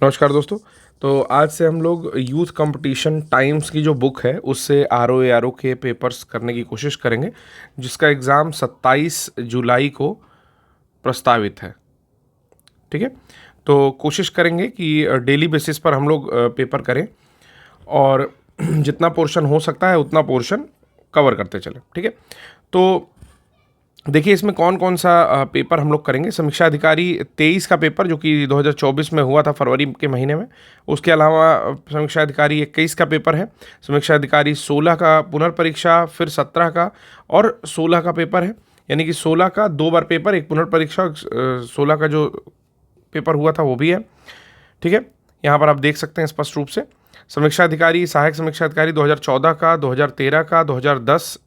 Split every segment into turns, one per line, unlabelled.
नमस्कार दोस्तों। तो आज से हम लोग यूथ कंपटीशन टाइम्स की जो बुक है उससे आर ओ के पेपर्स करने की कोशिश करेंगे, जिसका एग्ज़ाम 27 जुलाई को प्रस्तावित है। ठीक है, तो कोशिश करेंगे कि डेली बेसिस पर हम लोग पेपर करें और जितना पोर्शन हो सकता है उतना पोर्शन कवर करते चलें। ठीक है, तो देखिए इसमें कौन कौन सा पेपर हम लोग करेंगे। समीक्षा अधिकारी 23 का पेपर जो कि 2024 में हुआ था फरवरी के महीने में। उसके अलावा समीक्षा अधिकारी 21 का पेपर है। समीक्षा अधिकारी 16 का पुनर्परीक्षा, फिर 17 का और 16 का पेपर है। यानी कि 16 का 2 बार पेपर, एक पुनर्परीक्षा, 16 का जो पेपर हुआ था वो भी है। ठीक है, यहाँ पर आप देख सकते हैं स्पष्ट रूप से। समीक्षा अधिकारी, सहायक समीक्षा अधिकारी 2014 का, 2013 का, 2010,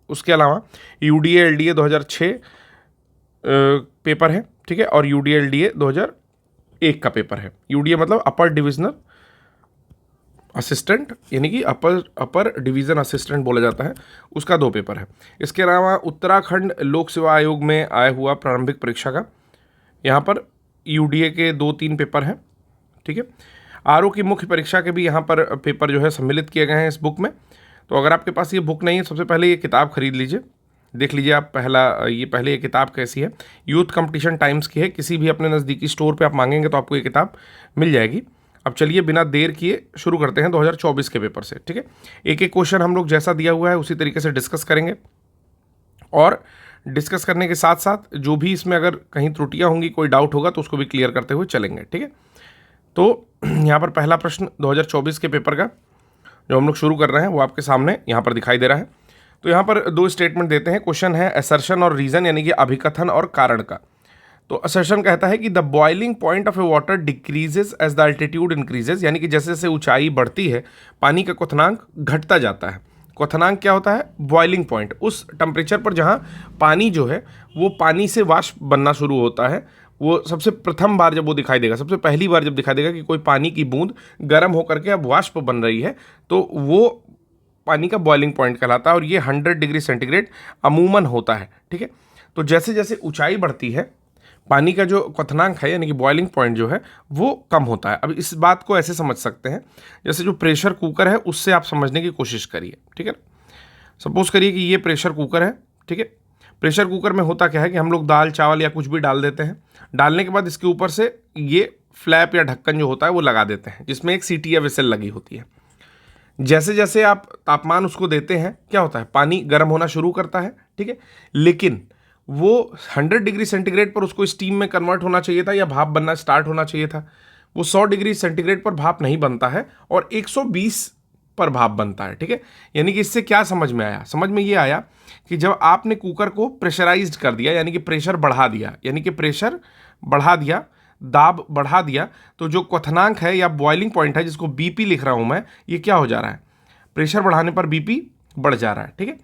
उसके अलावा यूडीए एलडीए 2006 पेपर है। ठीक है, और यूडीए एलडीए 2001 का पेपर है। यूडीए मतलब अपर डिविजनल असिस्टेंट, यानी कि अपर डिवीज़न असिस्टेंट बोला जाता है, उसका 2 पेपर है। इसके अलावा उत्तराखंड लोक सेवा आयोग में आया हुआ प्रारंभिक परीक्षा का, यहाँ पर यूडीए के 2-3 पेपर हैं। ठीक है, आरओ की मुख्य परीक्षा के भी यहाँ पर पेपर जो है सम्मिलित किए गए हैं इस बुक में। तो अगर आपके पास ये बुक नहीं है, सबसे पहले ये किताब खरीद लीजिए। देख लीजिए आप पहले ये किताब कैसी है। यूथ कंपटीशन टाइम्स की है। किसी भी अपने नज़दीकी स्टोर पे आप मांगेंगे तो आपको ये किताब मिल जाएगी। अब चलिए बिना देर किए शुरू करते हैं 2024 के पेपर से। ठीक है, एक एक क्वेश्चन हम लोग जैसा दिया हुआ है उसी तरीके से डिस्कस करेंगे, और डिस्कस करने के साथ साथ जो भी इसमें अगर कहीं त्रुटियां होंगी, कोई डाउट होगा तो उसको भी क्लियर करते हुए चलेंगे। ठीक है, तो यहाँ पर पहला प्रश्न 2024 के पेपर का जो हम लोग शुरू कर रहे हैं वो आपके सामने यहाँ पर दिखाई दे रहा है। तो यहाँ पर 2 स्टेटमेंट देते हैं। क्वेश्चन है असर्शन और रीज़न, यानी कि अभिकथन और कारण का। तो असर्शन कहता है कि the boiling point of a water decreases as the altitude increases, यानी कि जैसे जैसे ऊंचाई बढ़ती है पानी का क्वथनांक घटता जाता है। क्वथनांक क्या होता है? बॉइलिंग पॉइंट, उस टेम्परेचर पर जहाँ पानी जो है वो पानी से वाष्प बनना शुरू होता है। वो सबसे प्रथम बार जब वो दिखाई देगा, सबसे पहली बार जब दिखाई देगा कि कोई पानी की बूंद गर्म होकर के अब वाष्प बन रही है, तो वो पानी का बॉइलिंग पॉइंट कहलाता है। और ये 100 डिग्री सेंटीग्रेड अमूमन होता है। ठीक है, तो जैसे जैसे ऊंचाई बढ़ती है पानी का जो क्वथनांक है, यानी कि बॉइलिंग पॉइंट जो है वो कम होता है। अब इस बात को ऐसे समझ सकते हैं, जैसे जो प्रेशर कुकर है उससे आप समझने की कोशिश करिए। ठीक है, सपोज करिए कि ये प्रेशर कुकर है। ठीक है, प्रेशर कुकर में होता क्या है कि हम लोग दाल चावल या कुछ भी डाल देते हैं। डालने के बाद इसके ऊपर से ये फ्लैप या ढक्कन जो होता है वो लगा देते हैं, जिसमें एक सीटी या विसल लगी होती है। जैसे जैसे आप तापमान उसको देते हैं क्या होता है? पानी गर्म होना शुरू करता है। ठीक है, लेकिन वो 100 डिग्री सेंटीग्रेड पर उसको स्टीम में कन्वर्ट होना चाहिए था या भाप बनना स्टार्ट होना चाहिए था। वो 100 डिग्री सेंटीग्रेड पर भाप नहीं बनता है और 120 पर भाप बनता है। ठीक है, यानी कि इससे क्या समझ में आया? समझ में ये आया कि जब आपने कुकर को प्रेशराइज्ड कर दिया, यानी कि प्रेशर बढ़ा दिया, यानी कि प्रेशर बढ़ा दिया, दाब बढ़ा दिया, तो जो क्वथनांक है या बॉइलिंग पॉइंट है जिसको बीपी लिख रहा हूं मैं, ये क्या हो जा रहा है? प्रेशर बढ़ाने पर बीपी बढ़ जा रहा है। ठीक है,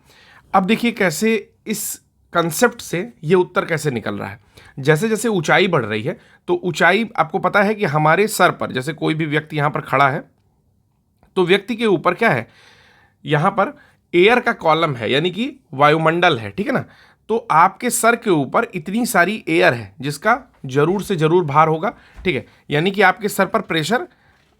अब देखिए कैसे इस कंसेप्ट से ये उत्तर कैसे निकल रहा है। जैसे जैसे ऊंचाई बढ़ रही है, तो ऊंचाई आपको पता है कि हमारे सर पर, जैसे कोई भी व्यक्ति यहां पर खड़ा है तो व्यक्ति के ऊपर क्या है? यहां पर एयर का कॉलम है, यानी कि वायुमंडल है। ठीक है ना, तो आपके सर के ऊपर इतनी सारी एयर है जिसका जरूर से जरूर भार होगा। ठीक है, यानी कि आपके सर पर प्रेशर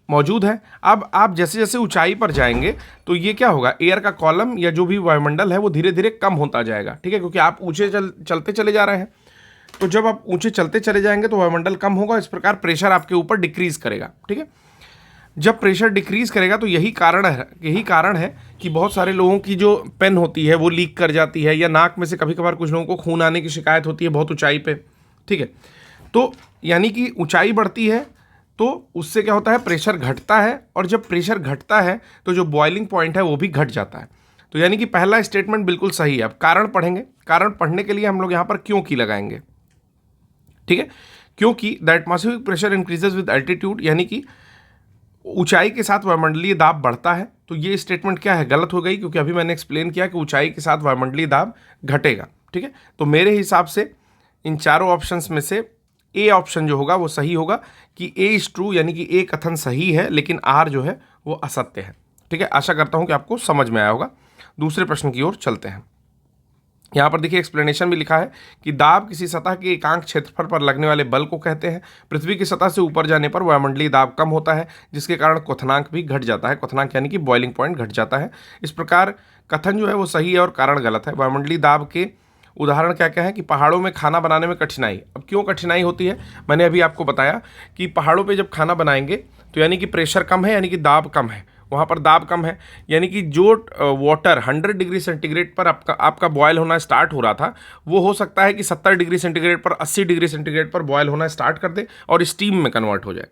मौजूद है। अब आप जैसे जैसे ऊंचाई पर जाएंगे तो ये क्या होगा? एयर का कॉलम या जो भी वायुमंडल है वो धीरे धीरे कम होता जाएगा। ठीक है, क्योंकि आप ऊंचे चलते चले जा रहे हैं। तो जब आप ऊंचे चलते चले जाएंगे तो वायुमंडल कम होगा, इस प्रकार प्रेशर आपके ऊपर डिक्रीज करेगा। ठीक है, जब प्रेशर डिक्रीज करेगा तो यही कारण है कि बहुत सारे लोगों की जो पेन होती है वो लीक कर जाती है, या नाक में से कभी कभार कुछ लोगों को खून आने की शिकायत होती है बहुत ऊंचाई पे। ठीक है, तो यानी कि ऊंचाई बढ़ती है तो उससे क्या होता है? प्रेशर घटता है, और जब प्रेशर घटता है तो जो बॉइलिंग पॉइंट है वो भी घट जाता है। तो यानी कि पहला स्टेटमेंट बिल्कुल सही है। अब कारण पढ़ेंगे। कारण पढ़ने के लिए हम लोग यहाँ पर क्यों की लगाएंगे। ठीक है, क्योंकि the atmospheric pressure increases with altitude, यानी कि ऊंचाई के साथ वायुमंडलीय दाब बढ़ता है। तो ये स्टेटमेंट क्या है? गलत हो गई, क्योंकि अभी मैंने एक्सप्लेन किया कि ऊंचाई के साथ वायुमंडलीय दाब घटेगा। ठीक है, तो मेरे हिसाब से इन चारों ऑप्शंस में से ए ऑप्शन जो होगा वो सही होगा कि ए इज ट्रू, यानी कि ए कथन सही है लेकिन आर जो है वो असत्य है। ठीक है, आशा करता हूं कि आपको समझ में आया होगा। दूसरे प्रश्न की ओर चलते हैं। यहाँ पर देखिए एक्सप्लेनेशन भी लिखा है कि दाब किसी सतह के एकांक क्षेत्रफल पर लगने वाले बल को कहते हैं। पृथ्वी की सतह से ऊपर जाने पर वायुमंडलीय दाब कम होता है, जिसके कारण क्वथनांक भी घट जाता है। क्वथनांक यानी कि बॉइलिंग पॉइंट घट जाता है। इस प्रकार कथन जो है वो सही है और कारण गलत है। वायुमंडलीय दाब के उदाहरण क्या क्या है कि पहाड़ों में खाना बनाने में कठिनाई। अब क्यों कठिनाई होती है, मैंने अभी आपको बताया कि पहाड़ों पे जब खाना बनाएंगे तो यानी कि प्रेशर कम है, यानी कि दाब कम है, वहाँ पर दाब कम है, यानी कि जो वाटर 100 डिग्री सेंटीग्रेड पर आपका बॉयल होना स्टार्ट हो रहा था, वो हो सकता है कि 70 डिग्री सेंटीग्रेड पर 80 डिग्री सेंटीग्रेड पर बॉयल होना स्टार्ट कर दे और स्टीम में कन्वर्ट हो जाए।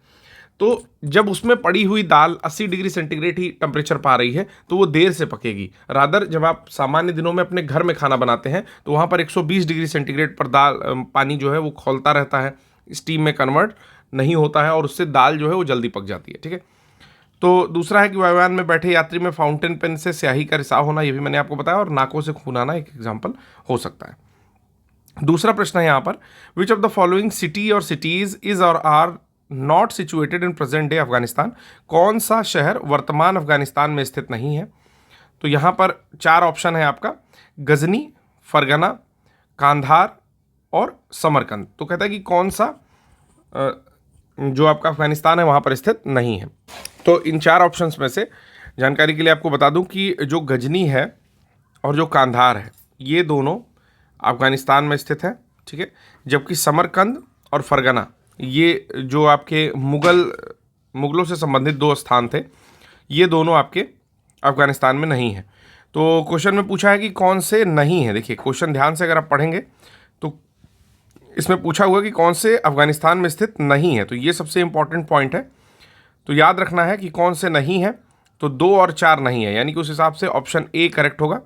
तो जब उसमें पड़ी हुई दाल 80 डिग्री सेंटीग्रेड ही टेम्परेचर पा रही है तो वो देर से पकेगी। रादर जब आप सामान्य दिनों में अपने घर में खाना बनाते हैं तो वहाँ पर 120 डिग्री सेंटीग्रेड पर पानी जो है वो खौलता रहता है, स्टीम में कन्वर्ट नहीं होता है और उससे दाल जो है वो जल्दी पक जाती है। ठीक है। तो दूसरा है कि वायुयान में बैठे यात्री में फाउंटेन पेन से स्याही का रिसाव होना, ये भी मैंने आपको बताया, और नाकों से खून आना एक एग्जाम्पल हो सकता है। दूसरा प्रश्न है यहाँ पर, which of the following city or cities is or are not situated in present day Afghanistan. कौन सा शहर वर्तमान अफगानिस्तान में स्थित नहीं है। तो यहाँ पर 4 ऑप्शन है आपका, गजनी, फरगना, कांधार और समरकंद। तो कहता है कि कौन सा जो आपका अफगानिस्तान है वहाँ पर स्थित नहीं है। तो इन 4 ऑप्शंस में से जानकारी के लिए आपको बता दूं कि जो गजनी है और जो कांधार है ये दोनों अफगानिस्तान में स्थित है। ठीक है। जबकि समरकंद और फरगना ये जो आपके मुगलों से संबंधित 2 स्थान थे, ये दोनों आपके अफगानिस्तान में नहीं है। तो क्वेश्चन में पूछा है कि कौन से नहीं है। देखिए क्वेश्चन ध्यान से अगर आप पढ़ेंगे तो इसमें पूछा हुआ कि कौन से अफगानिस्तान में स्थित नहीं है, तो ये सबसे इंपॉर्टेंट पॉइंट है। तो याद रखना है कि कौन से नहीं है, तो 2 और 4 नहीं है, यानी कि उस हिसाब से ऑप्शन ए करेक्ट होगा।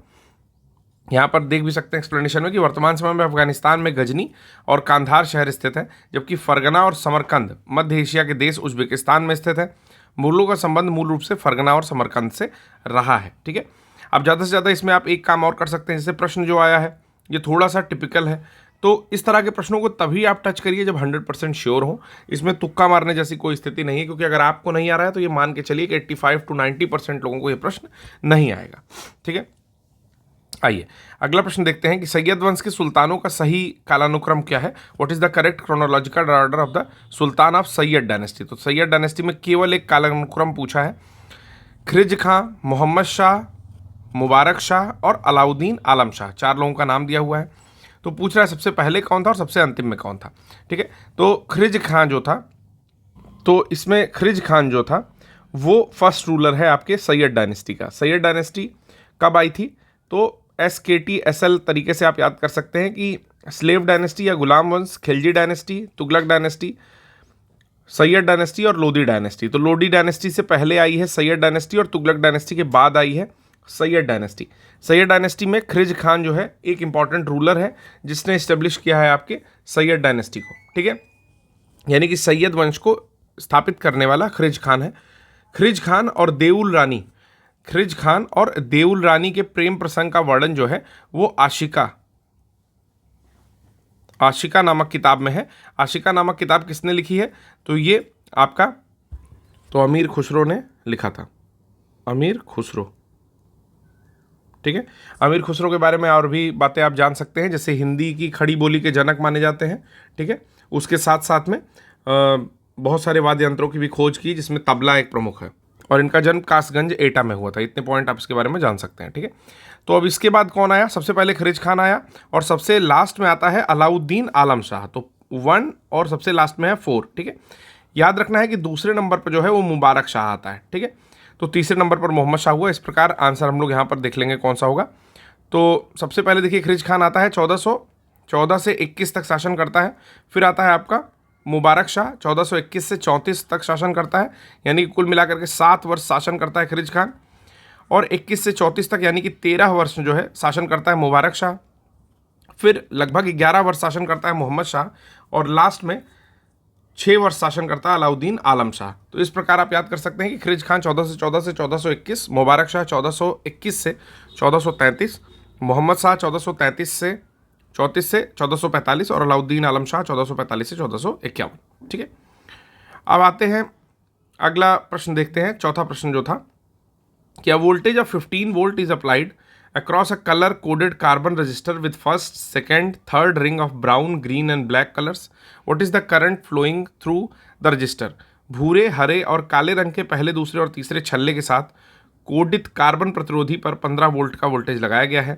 यहाँ पर देख भी सकते हैं एक्सप्लेनेशन में कि वर्तमान समय में अफगानिस्तान में गजनी और कांधार शहर स्थित हैं, जबकि फरगना और समरकंद मध्य एशिया के देश उज्बेकिस्तान में स्थित है। मुगलों का संबंध मूल रूप से फरगना और समरकंद से रहा है। ठीक है। अब ज़्यादा से ज़्यादा इसमें आप एक काम और कर सकते हैं, जैसे प्रश्न जो आया है ये थोड़ा सा टिपिकल है, तो इस तरह के प्रश्नों को तभी आप टच करिए जब 100% श्योर हो। इसमें तुक्का मारने जैसी कोई स्थिति नहीं है, क्योंकि अगर आपको नहीं आ रहा है तो ये मान के चलिए कि 85 to 90% लोगों को ये प्रश्न नहीं आएगा। ठीक है। आइए अगला प्रश्न देखते हैं कि सैयद वंश के सुल्तानों का सही कालानुक्रम क्या है। What is the correct chronological order of the sultan of Syed dynasty. तो सैयद डायनेस्टी में केवल एक कालानुक्रम पूछा है। खिरज खां, मोहम्मद शाह, मुबारक शाह और अलाउद्दीन आलम शाह, 4 लोगों का नाम दिया हुआ है। तो पूछ रहा है सबसे पहले कौन था और सबसे अंतिम में कौन था। ठीक है। तो खिरज खां जो था, तो इसमें खिरज खान जो था वो फर्स्ट रूलर है आपके सैयद डायनेस्टी का। सैयद डायनेस्टी कब आई थी, तो SKTSL तरीके से आप याद कर सकते हैं कि स्लेव डायनेस्टी या गुलाम वंश, Khilji dynasty, Tughlaq dynasty, Syed dynasty और लोदी डायनेस्टी। तो लोदी डायनेस्टी से पहले आई है सैयद डायनेस्टी और तुगलक डायनेस्टी के बाद आई है सैयद डायनेस्टी। सैयद डायनेस्टी में खिरज खान जो है एक इंपॉर्टेंट रूलर है जिसने इस्टेब्लिश किया है आपके सैयद डायनेस्टी को। ठीक है। यानी कि सैयद वंश को स्थापित करने वाला खिरज खान है। खिरज खान और देउल रानी, खिरज खान और देउल रानी के प्रेम प्रसंग का वर्णन जो है वो आशिका नामक किताब में है। आशिका नामक किताब किसने लिखी है, तो ये आपका तो अमीर खुसरो ने लिखा था, अमीर खुसरो। ठीक है। अमीर खुसरो के बारे में और भी बातें आप जान सकते हैं, जैसे हिंदी की खड़ी बोली के जनक माने जाते हैं। ठीक है। उसके साथ साथ में बहुत सारे वाद्य यंत्रों की भी खोज की, जिसमें तबला एक प्रमुख है, और इनका जन्म कासगंज एटा में हुआ था। इतने पॉइंट आप इसके बारे में जान सकते हैं। ठीक है। तो अब इसके बाद कौन आया, सबसे पहले खिरज खान आया और सबसे लास्ट में आता है अलाउद्दीन आलम शाह। तो 1 और सबसे लास्ट में है 4। ठीक है। याद रखना है कि दूसरे नंबर पर जो है वो मुबारक शाह आता है। ठीक है। तो तीसरे नंबर पर मोहम्मद शाह हुआ। इस प्रकार आंसर हम लोग यहाँ पर देख लेंगे कौन सा होगा। तो सबसे पहले देखिए खिरज खान आता है, 1414 से 21 तक शासन करता है। फिर आता है आपका मुबारक शाह, 1421 से 34 तक शासन करता है, यानी कि कुल मिलाकर के 7 वर्ष शासन करता है खिरज खान। और 21 से 34 तक यानी कि 13 वर्ष जो है शासन करता है मुबारक शाह। फिर लगभग 11 वर्ष शासन करता है मोहम्मद शाह, और लास्ट में 6 वर्ष शासन करता है अलाउद्दीन आलम शाह। तो इस प्रकार आप याद कर सकते हैं कि खिरज खान 1414 से 1421, मुबारक शाह 1421 से 1433, मोहम्मद शाह 1433 से 1445 और अलाउद्दीन आलम शाह 1445 से 1451। ठीक है। अब आते हैं अगला प्रश्न देखते हैं, चौथा प्रश्न जो था, क्या voltage of 15 volt is applied across a color coded carbon register with first, second, third ring of brown, green and black colors. What is the current flowing through the register? भूरे, हरे और काले रंग के पहले, दूसरे और तीसरे छल्ले के साथ कोडित कार्बन प्रतिरोधी पर 15 वोल्ट का वोल्टेज लगाया गया है।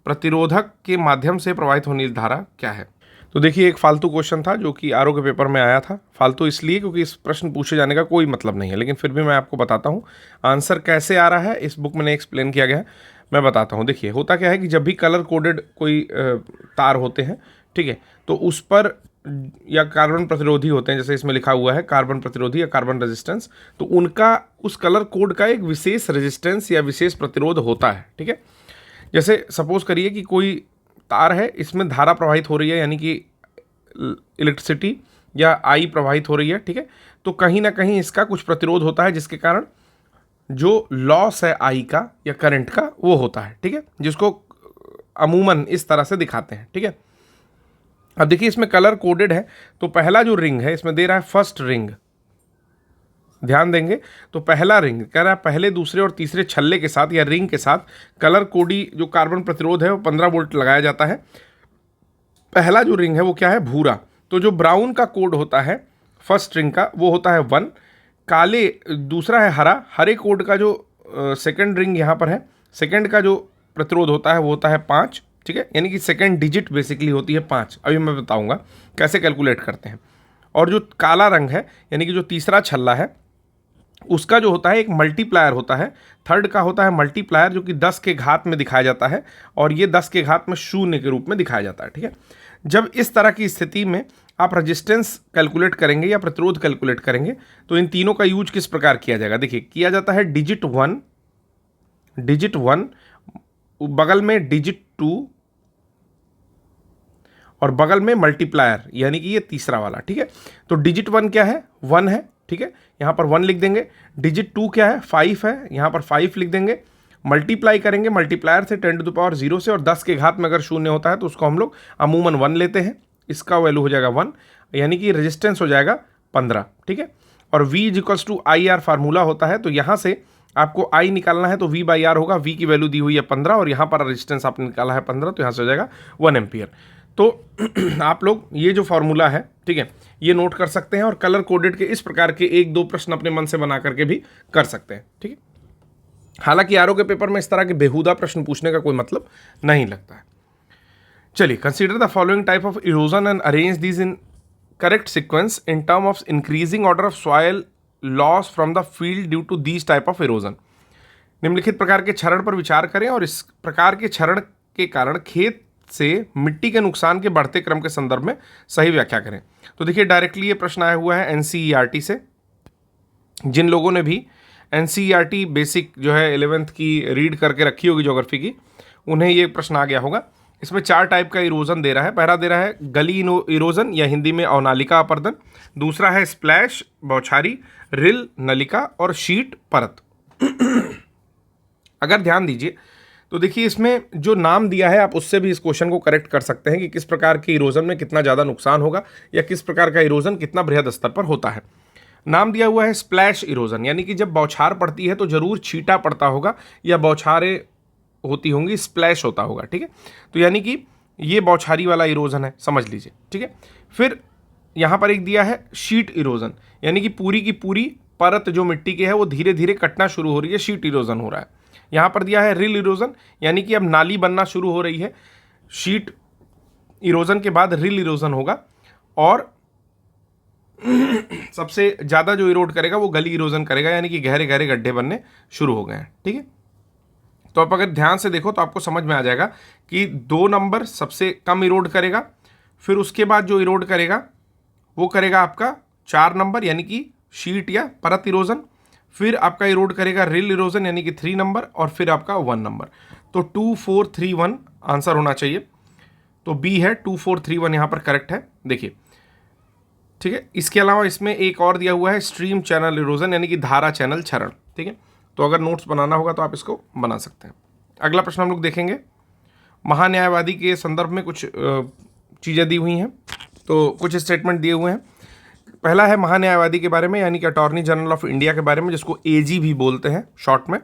प्रतिरोधक के माध्यम से प्रवाहित होने वाली धारा क्या है? तो देखिए, एक फालतू क्वेश्चन था जो कि आरओ के पेपर में आया था। फालतू इसलिए क्योंकि इस प्रश्न पूछे जाने का कोई मतलब नहीं है, लेकिन फिर भी मैं आपको बताता हूँ आंसर कैसे आ रहा है। इस बुक में एक्सप्लेन किया गया है, मैं बताता हूँ। देखिए, होता क्या है कि जब भी कलर कोडेड कोई तार होते हैं, ठीक है, तो उस पर या कार्बन प्रतिरोधी होते हैं, जैसे इसमें लिखा हुआ है कार्बन प्रतिरोधी या कार्बन रेजिस्टेंस, तो उनका उस कलर कोड का एक विशेष रेजिस्टेंस या विशेष प्रतिरोध होता है। ठीक है, जैसे सपोज करिए कि कोई तार है, इसमें धारा प्रवाहित हो रही है, यानी कि इलेक्ट्रिसिटी या आई प्रवाहित हो रही है। ठीक है, तो कहीं ना कहीं इसका कुछ प्रतिरोध होता है, जिसके कारण जो लॉस है आई का या करंट का वो होता है। ठीक है, जिसको अमूमन इस तरह से दिखाते हैं। ठीक है, अब देखिए इसमें कलर कोडेड है, तो पहला जो रिंग है इसमें दे रहा है फर्स्ट रिंग, ध्यान देंगे तो पहला रिंग कह रहा है पहले, दूसरे और तीसरे छल्ले के साथ या रिंग के साथ कलर कोडी जो कार्बन प्रतिरोध है वो 15 वोल्ट लगाया जाता है। पहला जो रिंग है वो क्या है? भूरा। तो जो ब्राउन का कोड होता है फर्स्ट रिंग का वो होता है 1, काले दूसरा है हरा, हरे कोड का जो सेकंड रिंग यहाँ पर है, सेकंड का जो प्रतिरोध होता है वो होता है 5। ठीक है, यानी कि सेकंड डिजिट बेसिकली होती है 5। अभी मैं बताऊंगा कैसे कैलकुलेट करते हैं। और जो काला रंग है यानी कि जो तीसरा छल्ला है उसका जो होता है एक मल्टीप्लायर होता है, थर्ड का होता है मल्टीप्लायर जो कि 10 के घात में दिखाया जाता है, और ये 10 के घात में 0 के रूप में दिखाया जाता है। ठीक है, जब इस तरह की स्थिति में आप रेजिस्टेंस कैलकुलेट करेंगे या प्रतिरोध कैलकुलेट करेंगे तो इन तीनों का यूज किस प्रकार किया जाएगा? देखिए, किया जाता है डिजिट 1 बगल में डिजिट 2 और बगल में मल्टीप्लायर, यानी कि ये तीसरा वाला। ठीक है, तो डिजिट 1 क्या है? 1 है। ठीक है, यहाँ पर 1 लिख देंगे। डिजिट 2 क्या है? 5 है, यहाँ पर 5 लिख देंगे। मल्टीप्लाई करेंगे मल्टीप्लायर से 10 टू द पावर 0 से, और 10 के घात में अगर 0 होता है तो उसको हम लोग अमूमन 1 लेते हैं, इसका वैल्यू हो जाएगा 1, यानी कि रेजिस्टेंस हो जाएगा 15। ठीक है, और V equals to I R formula होता है, तो यहाँ से आपको I निकालना है तो V/R होगा। V की वैल्यू दी हुई है 15 और यहाँ पर रेजिस्टेंस आपने निकाला है 15, तो यहाँ से हो जाएगा 1 एम्पियर। तो आप लोग ये जो फार्मूला है, ठीक है, ये नोट कर सकते हैं और कलर कोडेड के इस प्रकार के 1-2 प्रश्न अपने मन से बना करके भी कर सकते हैं। ठीक है, हालांकि आरओ के पेपर में इस तरह के बेहुदा प्रश्न पूछने का कोई मतलब नहीं लगता है। चलिए, consider the following type of erosion and arrange these in correct sequence in term of increasing order of soil loss from the field due to these type of erosion. निम्नलिखित प्रकार के क्षरण पर विचार करें और इस प्रकार के क्षरण के कारण खेत से मिट्टी के नुकसान के बढ़ते क्रम के संदर्भ में सही व्याख्या करें। तो देखिए, डायरेक्टली ये प्रश्न आया हुआ है एनसीईआरटी से। जिन लोगों ने भी एनसीईआरटी बेसिक जो है 11th की रीड करके रखी होगी ज्योग्राफी की, उन्हें ये प्रश्न आ गया होगा। इसमें 4 टाइप का इरोजन दे रहा है। पहला दे रहा है गली इरोजन या हिंदी में अवनालिका अपर्दन, दूसरा है स्प्लैश बौछारी, रिल नलिका और शीट परत। अगर ध्यान दीजिए तो देखिए, इसमें जो नाम दिया है आप उससे भी इस क्वेश्चन को करेक्ट कर सकते हैं कि किस प्रकार के इरोजन में कितना ज़्यादा नुकसान होगा या किस प्रकार का इरोजन कितना बृहद स्तर पर होता है। नाम दिया हुआ है स्प्लैश इरोजन, यानी कि जब बौछार पड़ती है तो जरूर छींटा पड़ता होगा या बौछारें होती होंगी, स्प्लैश होता होगा। ठीक है, तो यानी कि ये बौछारी वाला इरोजन है, समझ लीजिए। ठीक है, फिर यहाँ पर एक दिया है शीट इरोजन, यानी कि पूरी की पूरी परत जो मिट्टी की है वो धीरे धीरे कटना शुरू हो रही है, शीट इरोजन हो रहा है। यहाँ पर दिया है रिल इरोजन, यानी कि अब नाली बनना शुरू हो रही है। शीट इरोजन के बाद रिल इरोजन होगा, और सबसे ज़्यादा जो इरोड करेगा वो गली इरोजन करेगा, यानी कि गहरे गहरे गड्ढे बनने शुरू हो गए हैं। ठीक है, तो आप अगर ध्यान से देखो तो आपको समझ में आ जाएगा कि 2 नंबर सबसे कम इरोड करेगा, फिर उसके बाद जो इरोड करेगा वो करेगा आपका 4 नंबर, यानी कि शीट या परत इरोजन, फिर आपका इरोड करेगा रिल इरोजन यानी कि 3 नंबर, और फिर आपका 1 नंबर। तो 2 4 3 1 आंसर होना चाहिए। तो बी है 2 4 3 1 यहाँ पर करेक्ट है। देखिए, ठीक है, इसके अलावा इसमें एक और दिया हुआ है स्ट्रीम चैनल इरोजन, यानी कि धारा चैनल क्षरण। ठीक है, तो अगर नोट्स बनाना होगा तो आप इसको बना सकते हैं। अगला प्रश्न हम लोग देखेंगे, महान्यायवादी के संदर्भ में कुछ चीज़ें दी हुई हैं, तो कुछ स्टेटमेंट दिए हुए हैं। पहला है महान्यायवादी के बारे में, यानी कि अटॉर्नी जनरल ऑफ इंडिया के बारे में, जिसको एजी भी बोलते हैं शॉर्ट में।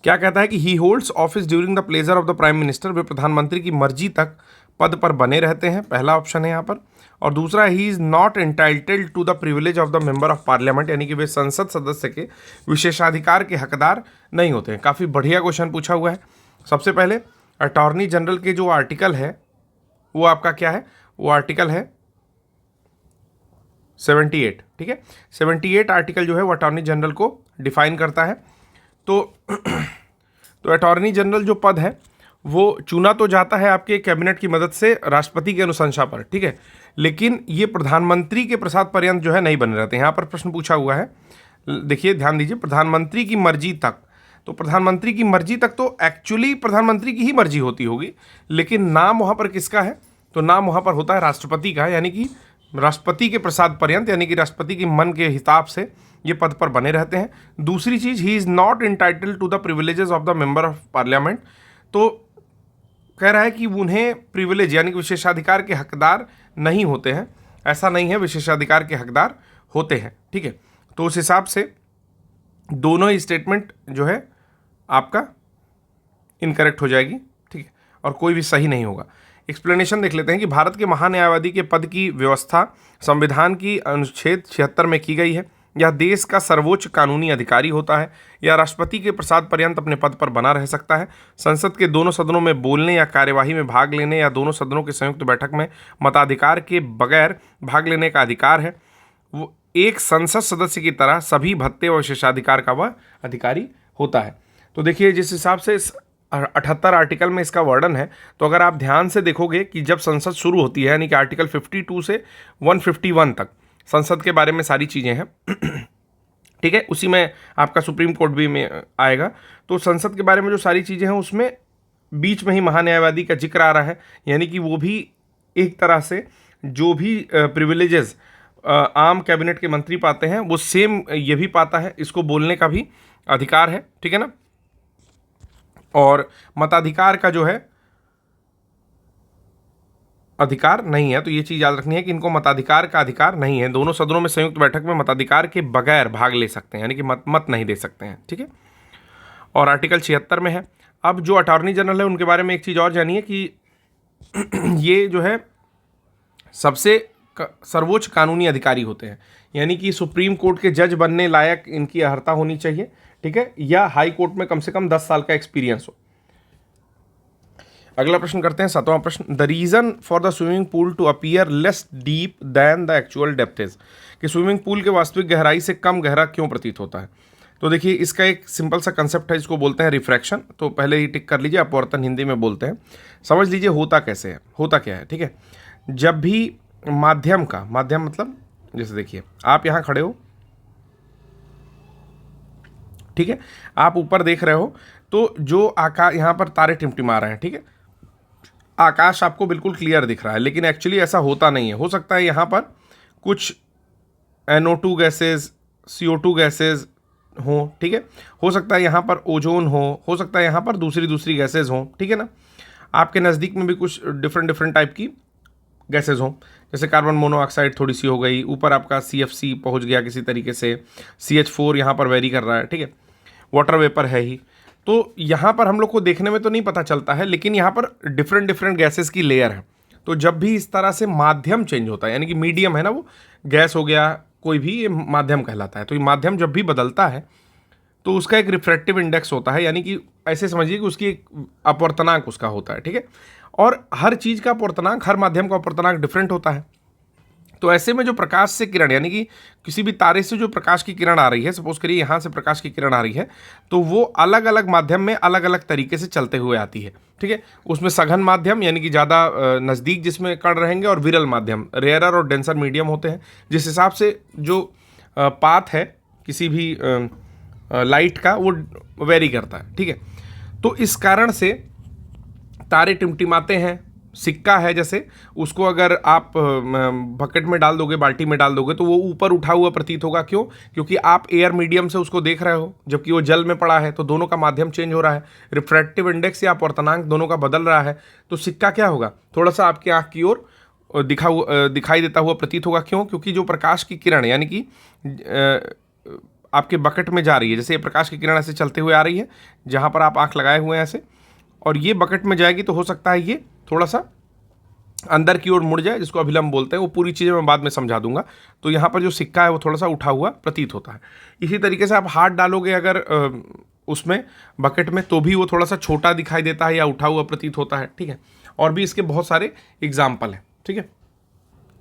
क्या कहता है कि he holds office during the pleasure of the prime minister, वे प्रधानमंत्री की मर्जी तक पद पर बने रहते हैं, पहला ऑप्शन है यहाँ पर। और दूसरा, he is not entitled to the privilege of the member of parliament, यानी कि वे संसद सदस्य के विशेषाधिकार के हकदार नहीं होते हैं। काफ़ी बढ़िया क्वेश्चन पूछा हुआ है। सबसे पहले अटॉर्नी जनरल के जो आर्टिकल है वो आपका क्या है, वो आर्टिकल है 78, ठीक है। 78 आर्टिकल जो है वो अटॉर्नी जनरल को डिफाइन करता है। तो अटॉर्नी जनरल जो पद है वो चुना तो जाता है आपके कैबिनेट की मदद से राष्ट्रपति की अनुशंसा पर, ठीक है, लेकिन ये प्रधानमंत्री के प्रसाद पर्यंत जो है नहीं बने रहते। यहाँ पर प्रश्न पूछा हुआ है, देखिए ध्यान दीजिए, प्रधानमंत्री की मर्जी तक। तो प्रधानमंत्री की मर्जी तक तो एक्चुअली प्रधानमंत्री की ही मर्जी होती होगी, लेकिन नाम वहाँ पर किसका है, तो नाम वहाँ पर होता है राष्ट्रपति का, यानी कि राष्ट्रपति के प्रसाद पर्यंत, यानी कि राष्ट्रपति के मन के हिसाब से ये पद पर बने रहते हैं। दूसरी चीज़, he is not entitled to the privileges of the member of parliament, तो कह रहा है कि उन्हें प्रिविलेज यानी कि विशेषाधिकार के हकदार नहीं होते हैं। ऐसा नहीं है, विशेषाधिकार के हकदार होते हैं, ठीक है। तो उस हिसाब से दोनों ही स्टेटमेंट जो है आपका इनकरेक्ट हो जाएगी, ठीक है, और कोई भी सही नहीं होगा। एक्सप्लेनेशन देख लेते हैं कि भारत के महान्यायवादी के पद की व्यवस्था संविधान की अनुच्छेद 76 में की गई है। यह देश का सर्वोच्च कानूनी अधिकारी होता है। यह राष्ट्रपति के प्रसाद पर्यंत अपने पद पर बना रह सकता है। संसद के दोनों सदनों में बोलने या कार्यवाही में भाग लेने या दोनों सदनों के संयुक्त बैठक में मताधिकार के बगैर भाग लेने का अधिकार है। वो एक संसद सदस्य की तरह सभी भत्ते और विशेषाधिकार का वह अधिकारी होता है। तो देखिए, जिस हिसाब से 78 आर्टिकल में इसका वर्णन है, तो अगर आप ध्यान से देखोगे कि जब संसद शुरू होती है, यानी कि आर्टिकल 52 से 151 तक संसद के बारे में सारी चीज़ें हैं, ठीक है, उसी में आपका सुप्रीम कोर्ट भी में आएगा। तो संसद के बारे में जो सारी चीज़ें हैं उसमें बीच में ही महान्यायवादी का जिक्र आ रहा है, यानी कि वो भी एक तरह से जो भी प्रिविलेजेस आम कैबिनेट के मंत्री पाते हैं वो सेम ये भी पाता है, इसको बोलने का भी अधिकार है, ठीक है ना। और मताधिकार का जो है अधिकार नहीं है, तो ये चीज़ याद रखनी है कि इनको मताधिकार का अधिकार नहीं है। दोनों सदनों में संयुक्त बैठक में मताधिकार के बगैर भाग ले सकते हैं, यानी कि मत नहीं दे सकते हैं, ठीक है। और आर्टिकल 76 में है। अब जो अटॉर्नी जनरल है उनके बारे में एक चीज़ और जानिए कि ये जो है सबसे सर्वोच्च कानूनी अधिकारी होते हैं, यानी कि सुप्रीम कोर्ट के जज बनने लायक इनकी अर्हता होनी चाहिए, ठीक है, या हाई कोर्ट में कम से कम 10 साल का एक्सपीरियंस हो। अगला प्रश्न करते हैं, 7वां प्रश्न। The reason for the swimming pool to appear less deep than the actual depth is, कि स्विमिंग पूल के वास्तविक गहराई से कम गहरा क्यों प्रतीत होता है। तो देखिए, इसका एक सिंपल सा कंसेप्ट है, इसको बोलते हैं रिफ्रैक्शन। तो पहले ही टिक कर लीजिए, अपवर्तन हिंदी में बोलते हैं। समझ लीजिए होता कैसे है, होता क्या है, ठीक है। जब भी माध्यम मतलब जैसे देखिए आप यहाँ खड़े हो, ठीक है, आप ऊपर देख रहे हो, तो जो आकाश यहाँ पर तारे टिमटिमा रहे हैं, ठीक है, आकाश आपको बिल्कुल क्लियर दिख रहा है, लेकिन एक्चुअली ऐसा होता नहीं है। हो सकता है यहाँ पर कुछ NO2 गैसेज, CO2 गैसेज हों, ठीक है, हो सकता है यहाँ पर ओजोन हो सकता है यहाँ पर दूसरी गैसेज हों, ठीक है ना। आपके नज़दीक में भी कुछ डिफरेंट टाइप की गैसेज हों, जैसे कार्बन मोनोऑक्साइड थोड़ी सी हो गई, ऊपर आपका CFC पहुँच गया किसी तरीके से, CH4 यहाँ पर वेरी कर रहा है, ठीक है, वाटर वेपर है ही। तो यहाँ पर हम लोग को देखने में तो नहीं पता चलता है, लेकिन यहाँ पर डिफरेंट गैसेस की लेयर है। तो जब भी इस तरह से माध्यम चेंज होता है, यानी कि मीडियम है ना, वो गैस हो गया कोई भी, ये माध्यम कहलाता है। तो ये माध्यम जब भी बदलता है तो उसका एक रिफ्रैक्टिव इंडेक्स होता है, यानी कि ऐसे समझिए कि उसकी एक अपवर्तनांक उसका होता है, ठीक है। और हर चीज़ का अपवर्तनांक, हर माध्यम का अपवर्तनांक डिफरेंट होता है। तो ऐसे में जो प्रकाश से किरण, यानी कि किसी भी तारे से जो प्रकाश की किरण आ रही है, सपोज करिए यहाँ से प्रकाश की किरण आ रही है, तो वो अलग अलग माध्यम में अलग अलग तरीके से चलते हुए आती है, ठीक है। उसमें सघन माध्यम यानी कि ज़्यादा नज़दीक जिसमें कण रहेंगे, और विरल माध्यम, रेयरर और डेंसर मीडियम होते हैं। जिस हिसाब से जो पाथ है किसी भी लाइट का, वो वेरी करता है, ठीक है। तो इस कारण से तारे टिमटिमाते हैं। सिक्का है जैसे, उसको अगर आप बकेट में डाल दोगे, बाल्टी में डाल दोगे, तो वो ऊपर उठा हुआ प्रतीत होगा। क्यों? क्योंकि आप एयर मीडियम से उसको देख रहे हो, जबकि वो जल में पड़ा है, तो दोनों का माध्यम चेंज हो रहा है, रिफ्रैक्टिव इंडेक्स या अपवर्तनांक दोनों का बदल रहा है। तो सिक्का क्या होगा, थोड़ा सा आपकी आँख की ओर दिखाई देता हुआ प्रतीत होगा। क्यों? क्योंकि जो प्रकाश की किरण यानी कि आपके बकेट में जा रही है, जैसे ये प्रकाश की किरण ऐसे चलते हुए आ रही है, जहाँ पर आप आँख लगाए हुए हैं ऐसे, और ये बकेट में जाएगी तो हो सकता है ये थोड़ा सा अंदर की ओर मुड़ जाए, जिसको अभिलंब बोलते हैं। वो पूरी चीज़ें मैं बाद में समझा दूंगा। तो यहाँ पर जो सिक्का है वो थोड़ा सा उठा हुआ प्रतीत होता है। इसी तरीके से आप हाथ डालोगे अगर उसमें बकेट में, तो भी वो थोड़ा सा छोटा दिखाई देता है या उठा हुआ प्रतीत होता है, ठीक है। और भी इसके बहुत सारे एग्जाम्पल हैं, ठीक है,